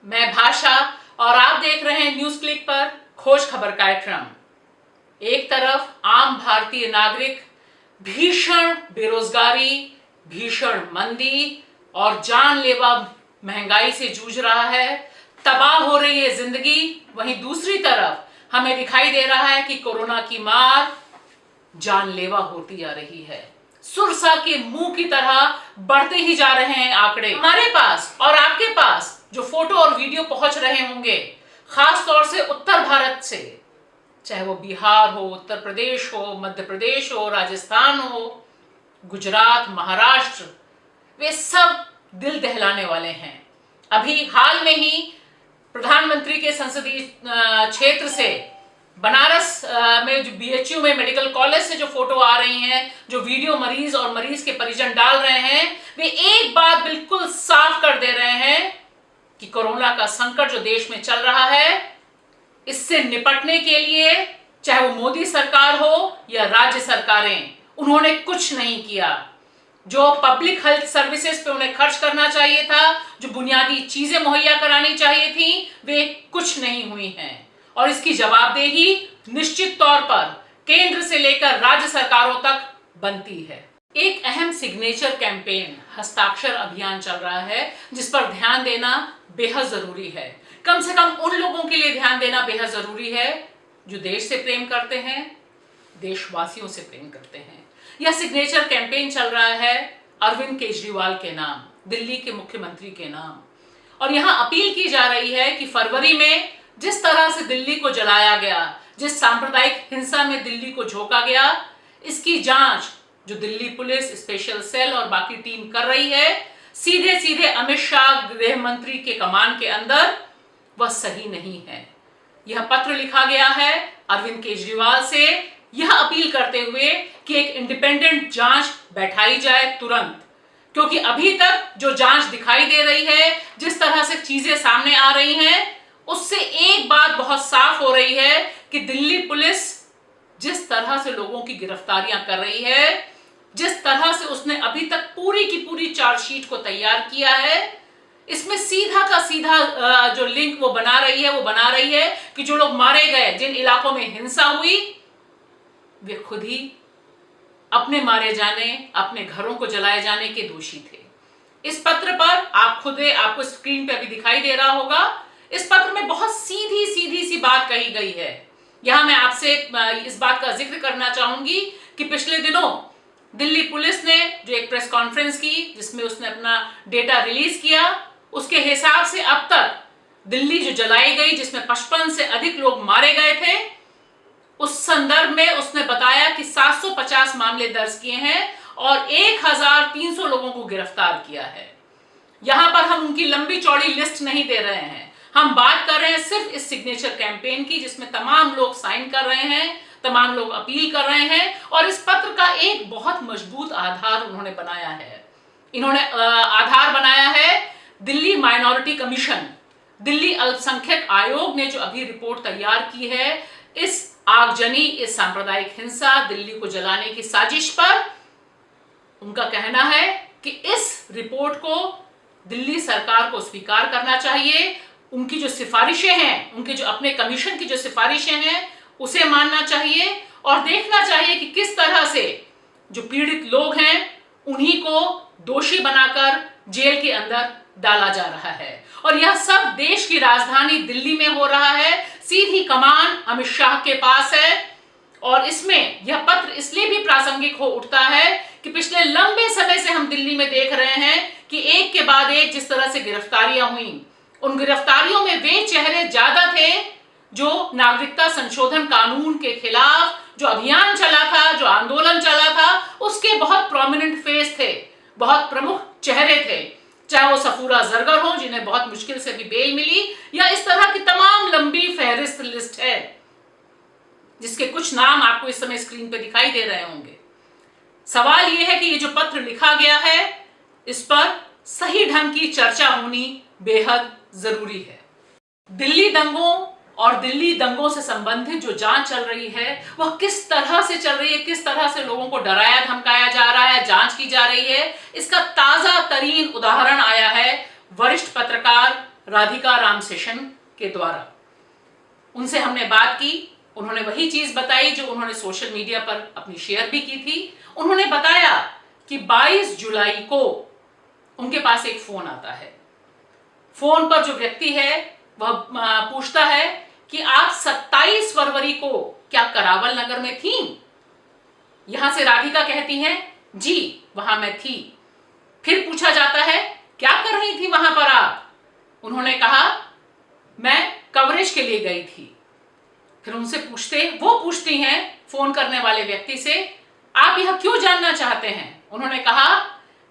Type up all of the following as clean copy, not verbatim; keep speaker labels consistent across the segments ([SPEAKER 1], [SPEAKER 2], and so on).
[SPEAKER 1] मैं भाषा और आप देख रहे हैं न्यूज क्लिक पर खोज खबर कार्यक्रम। एक तरफ आम भारतीय नागरिक भीषण बेरोजगारी, भीषण मंदी और जानलेवा महंगाई से जूझ रहा है, तबाह हो रही है जिंदगी। वहीं दूसरी तरफ हमें दिखाई दे रहा है कि कोरोना की मार जानलेवा होती जा रही है। सुरसा के मुंह की तरह बढ़ते ही जा रहे हैं आंकड़े। हमारे पास और आपके पास जो फोटो और वीडियो पहुंच रहे होंगे, खास तौर से उत्तर भारत से, चाहे वो बिहार हो, उत्तर प्रदेश हो, मध्य प्रदेश हो, राजस्थान हो, गुजरात, महाराष्ट्र, वे सब दिल दहलाने वाले हैं। अभी हाल में ही प्रधानमंत्री के संसदीय क्षेत्र से बनारस में जो बीएचयू में मेडिकल कॉलेज से जो फोटो आ रही हैं, जो वीडियो मरीज और मरीज के परिजन डाल रहे हैं, वे एक बात बिल्कुल साफ कर दे रहे हैं कि कोरोना का संकट जो देश में चल रहा है, इससे निपटने के लिए चाहे वो मोदी सरकार हो या राज्य सरकारें, उन्होंने कुछ नहीं किया। जो पब्लिक हेल्थ सर्विसेज पे उन्हें खर्च करना चाहिए था, जो बुनियादी चीजें मुहैया करानी चाहिए थी, वे कुछ नहीं हुई हैं। और इसकी जवाबदेही निश्चित तौर पर केंद्र से लेकर राज्य सरकारों तक बनती है। एक अहम सिग्नेचर कैंपेन, हस्ताक्षर अभियान चल रहा है, जिस पर ध्यान देना बेहद जरूरी है। कम से कम उन लोगों के लिए ध्यान देना बेहद जरूरी है जो देश से प्रेम करते हैं, देशवासियों से प्रेम करते हैं। यह सिग्नेचर कैंपेन चल रहा है अरविंद केजरीवाल के नाम, दिल्ली के मुख्यमंत्री के नाम। और यहां अपील की जा रही है कि फरवरी में जिस तरह से दिल्ली को जलाया गया, जिस सांप्रदायिक हिंसा में दिल्ली को झोंका गया, इसकी जांच जो दिल्ली पुलिस, स्पेशल सेल और बाकी टीम कर रही है, सीधे सीधे अमित शाह गृह मंत्री के कमान के अंदर, वह सही नहीं है। यह पत्र लिखा गया है अरविंद केजरीवाल से, यह अपील करते हुए कि एक इंडिपेंडेंट जांच बैठाई जाए तुरंत। क्योंकि अभी तक जो जांच दिखाई दे रही है, जिस तरह से चीजें सामने आ रही हैं, उससे एक बात बहुत साफ हो रही है कि दिल्ली पुलिस जिस तरह से लोगों की गिरफ्तारियां कर रही है, जिस तरह से उसने अभी तक पूरी की पूरी चार्जशीट को तैयार किया है, इसमें सीधा का सीधा जो लिंक वो बना रही है कि जो लोग मारे गए, जिन इलाकों में हिंसा हुई, वे खुद ही अपने मारे जाने, अपने घरों को जलाए जाने के दोषी थे। इस पत्र पर आपको स्क्रीन पे अभी दिखाई दे रहा होगा, इस पत्र में बहुत सीधी सी बात कही गई है। यहां मैं आपसे इस बात का जिक्र करना चाहूंगी कि पिछले दिनों दिल्ली पुलिस ने जो एक प्रेस कॉन्फ्रेंस की, जिसमें उसने अपना डेटा रिलीज किया, उसके हिसाब से अब तक दिल्ली जो जलाई गई, जिसमें 55 से अधिक लोग मारे गए थे, उस संदर्भ में उसने बताया कि 750 मामले दर्ज किए हैं और 1300 लोगों को गिरफ्तार किया है। यहां पर हम उनकी लंबी चौड़ी लिस्ट नहीं दे रहे हैं, हम बात कर रहे हैं सिर्फ इस सिग्नेचर कैंपेन की, जिसमें तमाम लोग साइन कर रहे हैं, तमाम लोग अपील कर रहे हैं। और इस पत्र का एक बहुत मजबूत आधार उन्होंने बनाया है। इन्होंने आधार बनाया है दिल्ली माइनॉरिटी कमीशन, दिल्ली अल्पसंख्यक आयोग ने जो अभी रिपोर्ट तैयार की है, इस आगजनी, इस सांप्रदायिक हिंसा, दिल्ली को जलाने की साजिश पर। उनका कहना है कि इस रिपोर्ट को दिल्ली सरकार को स्वीकार करना चाहिए। उनकी जो सिफारिशें हैं, उनके जो अपने कमीशन की जो सिफारिशें हैं, उसे मानना चाहिए और देखना चाहिए कि किस तरह से जो पीड़ित लोग हैं, उन्हीं को दोषी बनाकर जेल के अंदर डाला जा रहा है। और यह सब देश की राजधानी दिल्ली में हो रहा है, सीधी कमान अमित शाह के पास है। और इसमें यह पत्र इसलिए भी प्रासंगिक हो उठता है कि पिछले लंबे समय से हम दिल्ली में देख रहे हैं कि एक के बाद एक जिस तरह से गिरफ्तारियां हुई, उन गिरफ्तारियों में वे चेहरे ज्यादा थे जो नागरिकता संशोधन कानून के खिलाफ जो अभियान चला था, जो आंदोलन चला था, उसके बहुत प्रोमिनेंट फेस थे, बहुत प्रमुख चेहरे थे। चाहे वो सफूरा जरगर हो, जिन्हें बहुत मुश्किल से भी बेल मिली, या इस तरह की तमाम लंबी फहरिस्त लिस्ट है, जिसके कुछ नाम आपको इस समय स्क्रीन पे दिखाई दे रहे होंगे। सवाल यह है कि ये जो पत्र लिखा गया है, इस पर सही ढंग की चर्चा होनी बेहद जरूरी है। दिल्ली दंगों और दिल्ली दंगों से संबंधित जो जांच चल रही है, वह किस तरह से चल रही है, किस तरह से लोगों को डराया धमकाया जा रहा है, जांच की जा रही है, इसका ताजा तरीन उदाहरण आया है वरिष्ठ पत्रकार राधिका रामसेशन के द्वारा। उनसे हमने बात की, उन्होंने वही चीज बताई जो उन्होंने सोशल मीडिया पर अपनी शेयर भी की थी। उन्होंने बताया कि 22 जुलाई को उनके पास एक फोन आता है। फोन पर जो व्यक्ति है वह पूछता है कि आप 27 फरवरी को क्या करावल नगर में थी? यहां से राधिका कहती हैं, जी वहां मैं थी। फिर पूछा जाता है, क्या कर रही थी वहां पर आप? उन्होंने कहा, मैं कवरेज के लिए गई थी। फिर वो पूछती हैं फोन करने वाले व्यक्ति से, आप यह क्यों जानना चाहते हैं? उन्होंने कहा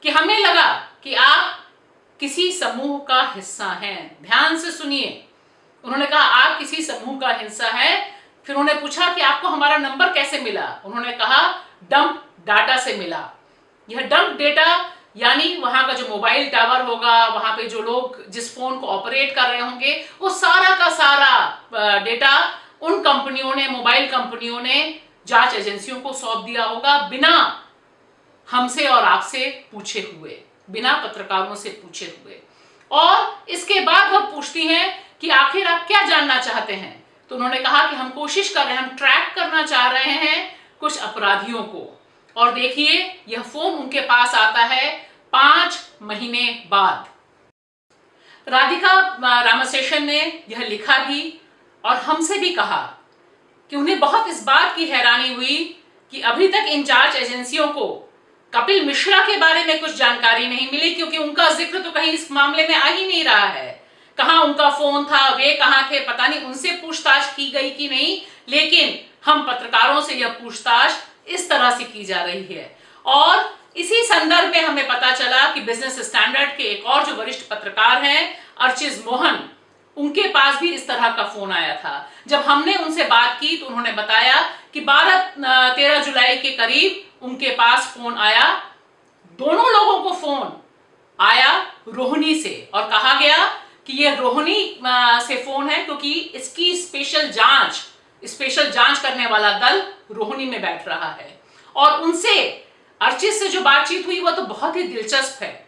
[SPEAKER 1] कि हमें लगा कि आप किसी समूह का हिस्सा हैं। ध्यान से सुनिए, उन्होंने कहा आप किसी समूह का हिस्सा है। फिर उन्होंने पूछा कि आपको हमारा नंबर कैसे मिला? उन्होंने कहा डंप डाटा से मिला। यह डंप डेटा यानी वहां का जो मोबाइल टावर होगा, वहां पे जो लोग जिस फोन को ऑपरेट कर रहे होंगे, वो सारा का सारा डेटा उन कंपनियों ने, मोबाइल कंपनियों ने जांच एजेंसियों को सौंप दिया होगा, बिना हमसे और आपसे पूछे हुए, बिना पत्रकारों से पूछे हुए। और इसके बाद वह पूछती हैं कि आखिर आप क्या जानना चाहते हैं? तो उन्होंने कहा कि हम कोशिश कर रहे हैं, हम ट्रैक करना चाह रहे हैं कुछ अपराधियों को। और देखिए, यह फोन उनके पास आता है 5 महीने बाद। राधिका रामसेशन ने यह लिखा भी और हमसे भी कहा कि उन्हें बहुत इस बात की हैरानी हुई कि अभी तक इन जांच एजेंसियों को कपिल मिश्रा के बारे में कुछ जानकारी नहीं मिली, क्योंकि उनका जिक्र तो कहीं इस मामले में आ ही नहीं रहा है। कहां उनका फोन था, वे कहां थे, पता नहीं उनसे पूछताछ की गई कि नहीं। लेकिन हम पत्रकारों से यह पूछताछ इस तरह से की जा रही है। और इसी संदर्भ में हमें पता चला कि बिजनेस स्टैंडर्ड के एक और जो वरिष्ठ पत्रकार हैं, अर्चिज मोहन, उनके पास भी इस तरह का फोन आया था। जब हमने उनसे बात की तो उन्होंने बताया कि 12-13 जुलाई के करीब उनके पास फोन आया। दोनों लोगों को फोन आया रोहिणी से और कहा गया कि यह रोहिणी से फोन है, क्योंकि इसकी स्पेशल जांच करने वाला दल रोहिणी में बैठ रहा है। और उनसे अर्चिज से जो बातचीत हुई वह तो बहुत ही दिलचस्प है।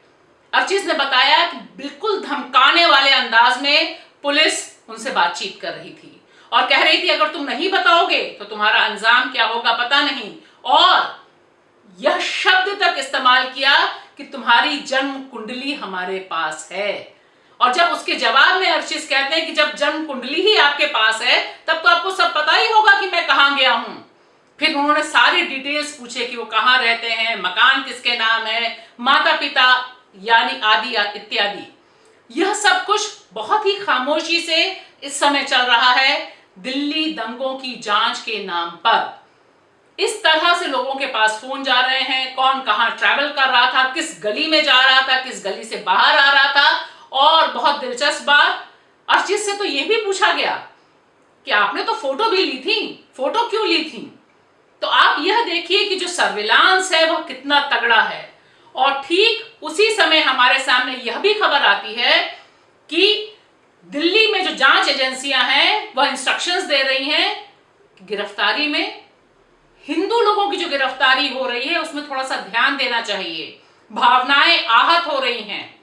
[SPEAKER 1] अर्चिज ने बताया कि बिल्कुल धमकाने वाले अंदाज में पुलिस उनसे बातचीत कर रही थी और कह रही थी, अगर तुम नहीं बताओगे तो तुम्हारा अंजाम क्या होगा पता नहीं। और यह शब्द तक इस्तेमाल किया कि तुम्हारी जन्म कुंडली हमारे पास है। और जब उसके जवाब में अर्चिज कहते हैं कि जब जन्म कुंडली ही आपके पास है, तब तो आपको सब पता ही होगा कि मैं कहां गया हूं। फिर उन्होंने सारी डिटेल्स पूछे कि वो कहां रहते हैं, मकान किसके नाम है, माता पिता यानी आदि इत्यादि। यह सब कुछ बहुत ही खामोशी से इस समय चल रहा है दिल्ली दंगों की जांच के नाम पर। इस तरह से लोगों के पास फोन जा रहे हैं, कौन कहां ट्रैवल कर रहा था, किस गली में जा रहा था, किस गली से बाहर आ रहा था। और बहुत दिलचस्प बात, अर्चिज से तो यह भी पूछा गया कि आपने तो फोटो भी ली थी, फोटो क्यों ली थी? तो आप यह देखिए कि जो सर्विलांस है वह कितना तगड़ा है। और ठीक उसी समय हमारे सामने यह भी खबर आती है कि दिल्ली में जो जांच एजेंसियां हैं वह इंस्ट्रक्शंस दे रही हैं कि गिरफ्तारी में, हिंदू लोगों की जो गिरफ्तारी हो रही है उसमें थोड़ा सा ध्यान देना चाहिए, भावनाएं आहत हो रही हैं।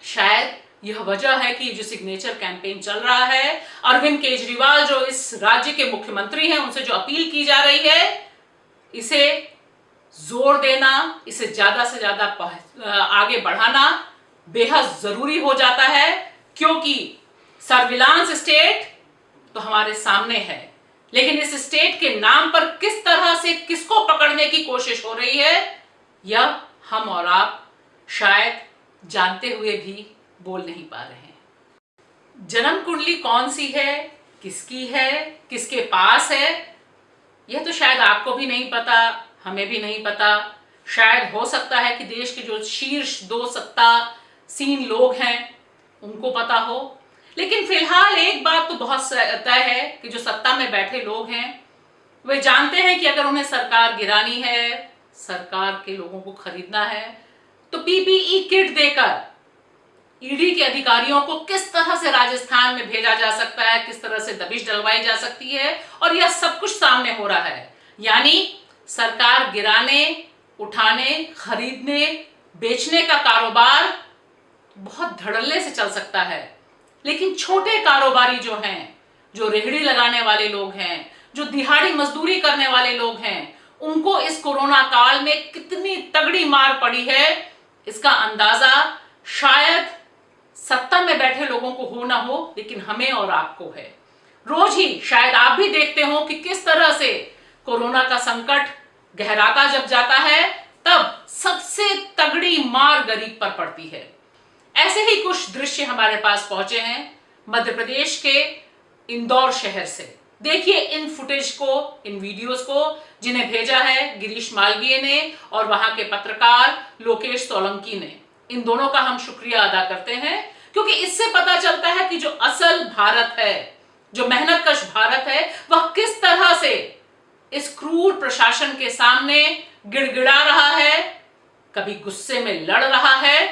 [SPEAKER 1] शायद यह वजह है कि जो सिग्नेचर कैंपेन चल रहा है, अरविंद केजरीवाल जो इस राज्य के मुख्यमंत्री हैं, उनसे जो अपील की जा रही है, इसे जोर देना, इसे ज्यादा से ज्यादा आगे बढ़ाना बेहद जरूरी हो जाता है। क्योंकि सर्विलांस स्टेट तो हमारे सामने है, लेकिन इस स्टेट के नाम पर किस तरह से किसको पकड़ने की कोशिश हो रही है, यह हम और आप शायद जानते हुए भी बोल नहीं पा रहे हैं। जन्म कुंडली कौन सी है, किसकी है, किसके पास है, यह तो शायद आपको भी नहीं पता, हमें भी नहीं पता। शायद हो सकता है कि देश के जो शीर्ष 2 सत्तासीन लोग हैं उनको पता हो। लेकिन फिलहाल एक बात तो बहुत तय है कि जो सत्ता में बैठे लोग हैं वे जानते हैं कि अगर उन्हें सरकार गिरानी है, सरकार के लोगों को खरीदना है, तो पीपीई किट देकर ईडी के अधिकारियों को किस तरह से राजस्थान में भेजा जा सकता है, किस तरह से दबिश डलवाई जा सकती है। और यह सब कुछ सामने हो रहा है। यानी सरकार गिराने, उठाने, खरीदने, बेचने का कारोबार बहुत धड़ल्ले से चल सकता है, लेकिन छोटे कारोबारी जो हैं, जो रेहड़ी लगाने वाले लोग हैं, जो दिहाड़ी मजदूरी करने वाले लोग हैं, उनको इस कोरोना काल में कितनी तगड़ी मार पड़ी है, इसका अंदाजा शायद सत्ता में बैठे लोगों को हो ना हो, लेकिन हमें और आपको है। रोज ही शायद आप भी देखते हो कि किस तरह से कोरोना का संकट गहराता जब जाता है, तब सबसे तगड़ी मार गरीब पर पड़ती है। ऐसे ही कुछ दृश्य हमारे पास पहुंचे हैं मध्य प्रदेश के इंदौर शहर से। देखिए इन फुटेज को, इन वीडियोस को, जिन्हें भेजा है गिरीश मालवीय ने और वहां के पत्रकार लोकेश सोलंकी ने। इन दोनों का हम शुक्रिया अदा करते हैं, क्योंकि इससे पता चलता है कि जो असल भारत है, जो मेहनतकश भारत है, वह किस तरह से इस क्रूर प्रशासन के सामने गिड़गिड़ा रहा है, कभी गुस्से में लड़ रहा है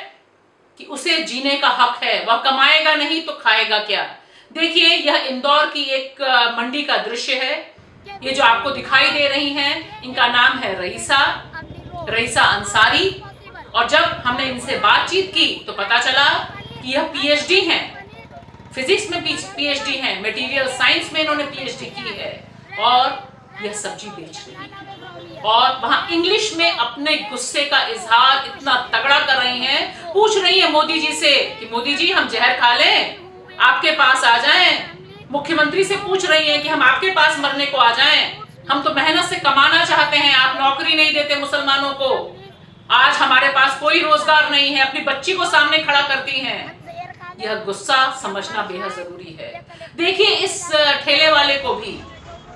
[SPEAKER 1] कि उसे जीने का हक है, वह कमाएगा नहीं तो खाएगा क्या। देखिए यह इंदौर की एक मंडी का दृश्य है। ये जो आपको दिखाई दे रही हैं, इनका नाम है रईसा अंसारी। और जब हमने इनसे बातचीत की तो पता चला कि यह पीएचडी हैं, फिजिक्स में पीएचडी हैं, मटेरियल साइंस में इन्होंने पीएचडी की है, और यह सब्जी बेच रही है। और वहां इंग्लिश में अपने गुस्से का इजहार इतना तगड़ा कर रही हैं, पूछ रही है मोदी जी से कि मोदी जी हम जहर खा लें, आपके पास आ जाएं। मुख्यमंत्री से पूछ रही हैं कि हम आपके पास मरने को आ जाएं, हम तो मेहनत से कमाना चाहते हैं, आप नौकरी नहीं देते मुसलमानों को, आज हमारे पास कोई रोजगार नहीं है, अपनी बच्ची को सामने खड़ा करती हैं। यह गुस्सा समझना बेहद जरूरी है। देखिए इस ठेले वाले को भी,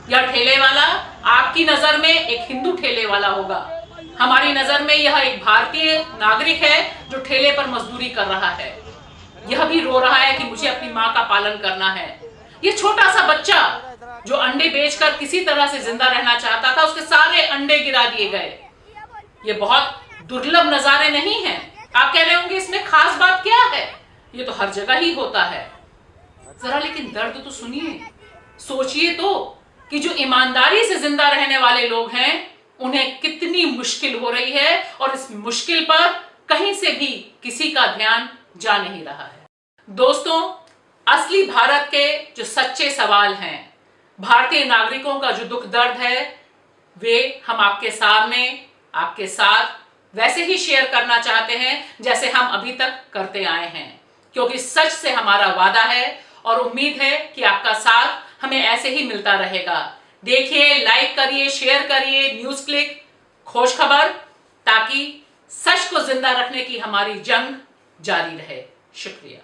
[SPEAKER 1] यह ठेले वाला आपकी नजर में एक हिंदू ठेले वाला होगा, हमारी नजर में यह एक भारतीय नागरिक है जो ठेले पर मजदूरी कर रहा है। यह भी रो रहा है कि मुझे अपनी माँ का पालन करना है। यह छोटा सा बच्चा जो अंडे बेचकर किसी तरह से जिंदा रहना चाहता था, उसके सारे अंडे गिरा दिए गए। ये बहुत दुर्लभ नजारे नहीं हैं। आप कह रहे होंगे इसमें खास बात क्या है, ये तो हर जगह ही होता है। जरा लेकिन दर्द तो सुनिए, सोचिए तो कि जो ईमानदारी से जिंदा रहने वाले लोग हैं, उन्हें कितनी मुश्किल हो रही है, और इस मुश्किल पर कहीं से भी किसी का ध्यान जा नहीं रहा है। दोस्तों, असली भारत के जो सच्चे सवाल हैं, भारतीय नागरिकों का जो दुख दर्द है, वे हम आपके सामने, आपके साथ वैसे ही शेयर करना चाहते हैं जैसे हम अभी तक करते आए हैं, क्योंकि सच से हमारा वादा है और उम्मीद है कि आपका साथ हमें ऐसे ही मिलता रहेगा। देखिए, लाइक करिए, शेयर करिए न्यूज क्लिक खोज खबर, ताकि सच को जिंदा रखने की हमारी जंग जारी रहे। शुक्रिया।